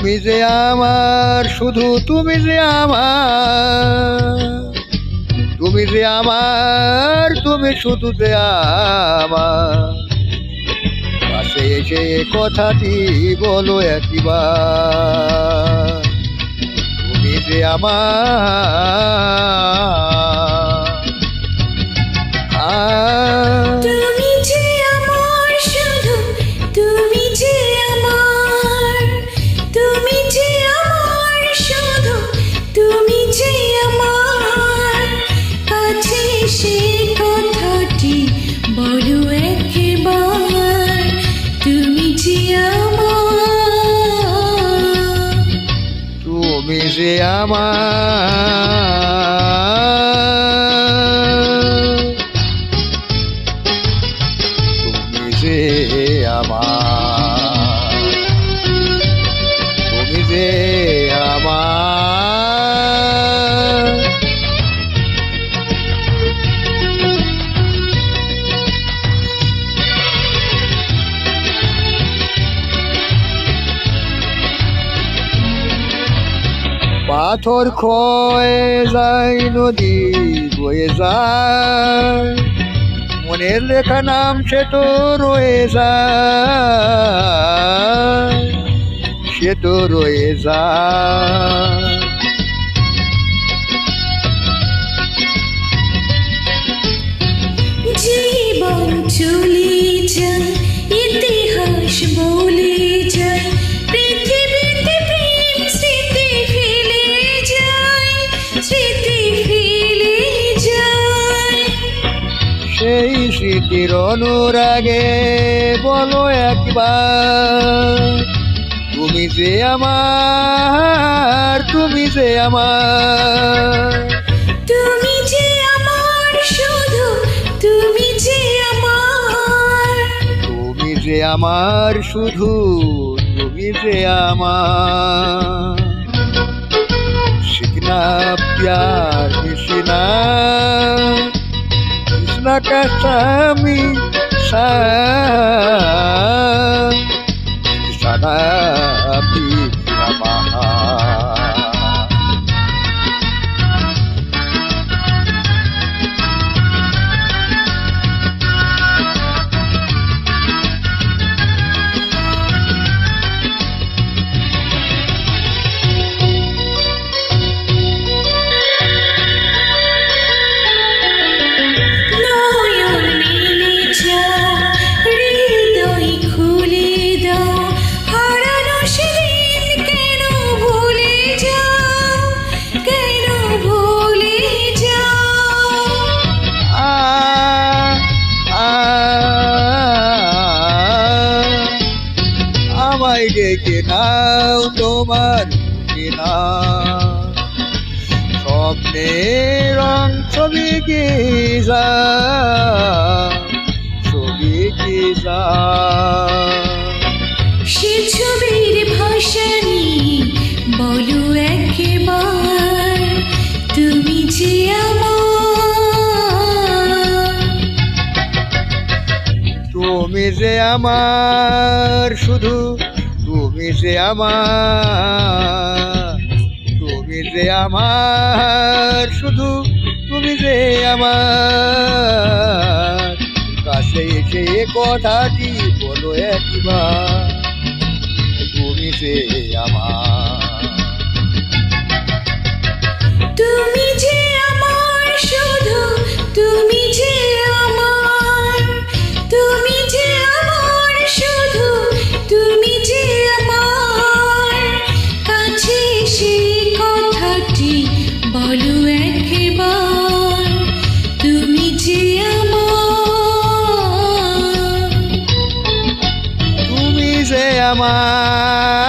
তুমি যে আমার, শুধু তুমি যে আমার, তুমি যে আমার, তুমি শুধু যে আমার। কাছে এসে কথাটি বলো একবার, তুমি যে আমার। তুমি যে আমার, শুধু তুমি যে আমার, তুমি যে আমার, শুধু তুমি যে আমার। কাছে সে কথাটি বলো একবার, তুমি যে আমার। তুমি যে আমার, তুমি যে আমার, তুমি যে আমার। পাথর ক্ষয়ে যায়, নদী বয়ে যায়, মনের লেখা নাম সে তো রয়ে যায়, সে তো রয়ে যায়। জীবন চলে যায়, ইতিহাস বলে যায়, পৃথিবীতে প্রেম স্মৃতি ফেলে যায়, স্মৃতি ফেলে যায়। সেই স্মৃতির অনুরাগে বলো একবার, তুমি যে আমার, তুমি যে আমার। তুমি যে আমার, শুধু তুমি যে আমার। তুমি যে আমার, শুধু তুমি যে আমার। सीखना प्यार मिशना, कृष्णा का स्वामी सदा भी नमः। নয়ন মেলে যাও, হৃদয় খুলে দাও, হারানো সেদিন কেন ভুলে যাও, কেন ভুলে যাও। आ आ আমায় ডেকে নাও তোমার কিনা, স্বপ্নের রং ছবি কি যা, ছবি কি যা। সে ছবির ভাষা নিয়ে বলো একবার, তুমি যে আমার। তুমি যে আমার, শুধু তুমি যে আমার, তুমি যে আমার, শুধু তুমি যে আমার। কাছে এসে কথাটি বলো একবার, তুমি যে আমার। তুমি যে আমার, শুধু তুমি যে আমার, তুমি যে আমার, শুধু তুমি যে আমার। কাছে সেই কথাটি বলো একবার, তুমি যে আমার। তুমি যে আমার।